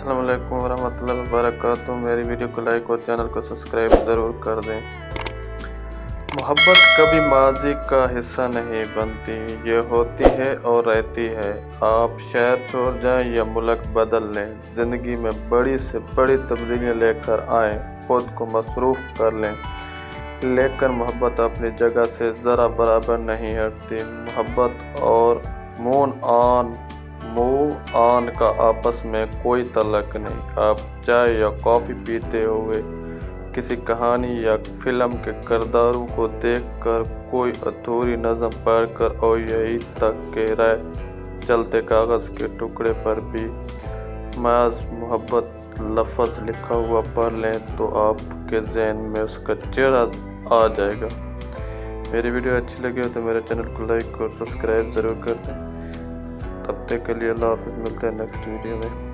अस्सलाम वालेकुम वरहमतुल्लाहि वबरकातुहू। मेरी वीडियो को लाइक और चैनल को सब्सक्राइब ज़रूर कर दें। मोहब्बत कभी माजी का हिस्सा नहीं बनती, ये होती है और रहती है। आप शहर छोड़ जाएं या मुल्क बदल लें, ज़िंदगी में बड़ी से बड़ी तब्दीलियाँ लेकर आएं, खुद को मसरूफ़ कर लें, लेकिन मोहब्बत अपनी जगह से ज़रा बराबर नहीं हटती। मोहब्बत और मूव ऑन का आपस में कोई तल्लक नहीं। आप चाय या कॉफ़ी पीते हुए किसी कहानी या फिल्म के किरदारों को देखकर, कोई अधूरी नज़म पढ़कर और यही तक के रह चलते कागज़ के टुकड़े पर भी महज मोहब्बत लफ्ज़ लिखा हुआ पढ़ लें तो आपके ज़हन में उसका चेहरा आ जाएगा। मेरी वीडियो अच्छी लगी हो तो मेरे चैनल को लाइक और सब्सक्राइब ज़रूर कर दें। तब तक के लिए अल्लाह हाफ़िज़, मिलते हैं नेक्स्ट वीडियो में।